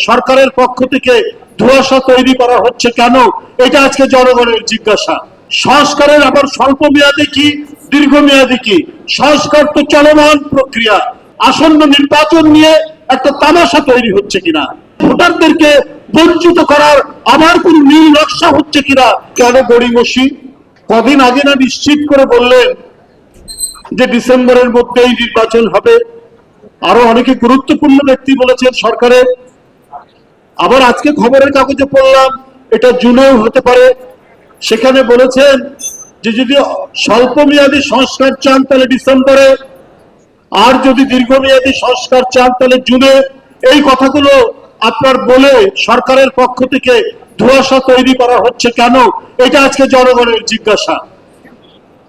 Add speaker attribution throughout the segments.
Speaker 1: সরকারের পক্ষ থেকে ধোঁয়াশা তৈরি করা হচ্ছে কেন, এটা আজকে জনগণের জিজ্ঞাসা। সংস্কারের আবার স্বল্প মেয়াদে কি দীর্ঘমেয়াদী কি? সংস্কার তো চলমান প্রক্রিয়া। আসন্ন নির্বাচন নিয়ে একটা তামাশা তৈরি হচ্ছে কিনা, ভোটারদেরকে বঞ্চিত করার আবার কোন নীল নকশা হচ্ছে কিনা। কেন গড়িমসি? কদিন আগে না নিশ্চিত করে বললেন যে ডিসেম্বরের মধ্যেই নির্বাচন হবে। আরো অনেকে গুরুত্বপূর্ণ ব্যক্তি বলেছেন সরকারের। আবার আজকে খবরের কাগজে পড়লাম এটা জুনেও হতে পারে। সেখানে বলেছেন যে যদি স্বল্প মেয়াদী সংস্কার চান তাহলে ডিসেম্বরে, আর যদি দীর্ঘমেয়াদী সংস্কার চান তাহলে জুনে। এই কথাগুলো আপনার বলে সরকারের পক্ষ থেকে ধোঁয়াশা তৈরি করা হচ্ছে কেন, এটা আজকে জনগণের জিজ্ঞাসা।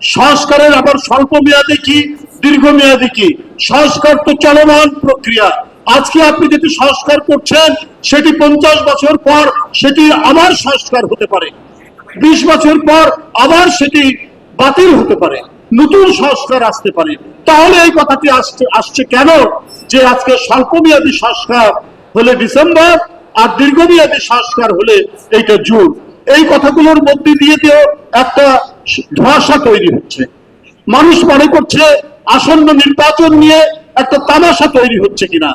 Speaker 1: সংস্কারের আবার স্বল্প মেয়াদে কি দীর্ঘমেয়াদী কি? সংস্কার তো চলমান প্রক্রিয়া। আজকে আপনি যেটি সংস্কার করছেন সেটি 50 বছর পর সেটি আবার সংস্কার হতে পারে, 20 বছর পর আবার সেটি বাতিল হতে পারে, নতুন সংস্কার আসতে পারে। তাহলে এই কথাটি আসছে কেন যে আজকে স্বল্পমেয়াদী সংস্কার হলে ডিসেম্বর আর দীর্ঘমেয়াদী সংস্কার হলে এইটা জুন। এই কথাগুলোর মধ্যে দিয়ে একটা ধোঁয়াশা তৈরি হচ্ছে। মানুষ মনে করছে আসন্ন নির্বাচন নিয়ে একটা তামাশা তৈরি হচ্ছে কিনা।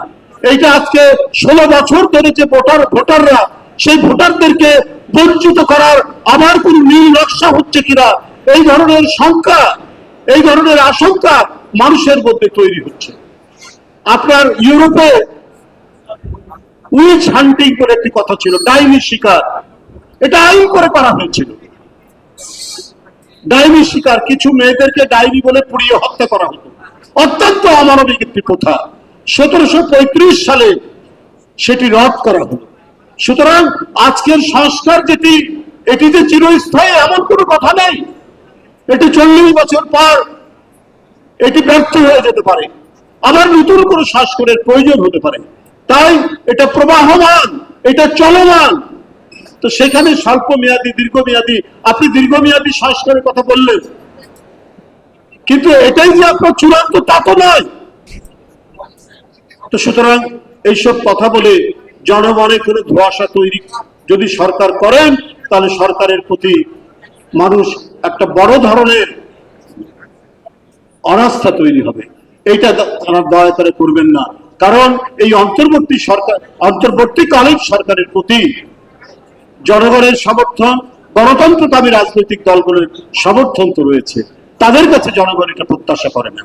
Speaker 1: এইটা আজকে 16 বছর ধরে যে ভোটাররা সেই ভোটারদেরকে বঞ্চিত করার আবার কোন নীল নকশা হচ্ছে কিনা, এই ধরনের শঙ্কা, এই ধরনের আশঙ্কা মানুষের মধ্যে তৈরি হচ্ছে। আপনার ইউরোপে উইচ হান্টিং বলে একটি কথা ছিল, ডাইনি শিকার। এটা আইন করে করা হয়েছিল। ডাইনি শিকার, কিছু মেয়েদেরকে ডাইনি বলে পুড়িয়ে হত্যা করা হতো। অত্যন্ত অমানবিক একটি প্রথা। 1735 সালে সেটি রদ করা হলো। সুতরাং আজকের সংস্কার যেটি, এটি যে চিরস্থায়ী এমন কোনো কথা নেই। এটি 40 বছর পর এটি ব্যর্থ হয়ে যেতে পারে, আবার নতুন কোনো সংস্কারের প্রয়োজন হতে পারে। তাই এটা প্রবাহমান, এটা চলমান। তো সেখানে স্বল্প মেয়াদী দীর্ঘমেয়াদী, আপনি দীর্ঘমেয়াদী সংস্কারের কথা বললেন, কিন্তু এটাই যে আপনার চূড়ান্ত তা তো নয়। তো সুতরাং এইসব কথা বলে জনমনে কোনো ধোঁয়াশা তৈরি যদি সরকার করেন তাহলে সরকারের প্রতি মানুষ একটা বড় ধরনের অনাস্থা তৈরি হবে। এইটা তারা দয়া করে করবেন না। কারণ এই অন্তর্বর্তীকালীন সরকারের প্রতি জনগণের সমর্থন, গণতন্ত্রকামী রাজনৈতিক দলগুলোর সমর্থন তো রয়েছে। তাদের কাছে জনগণ এটা প্রত্যাশা করে না।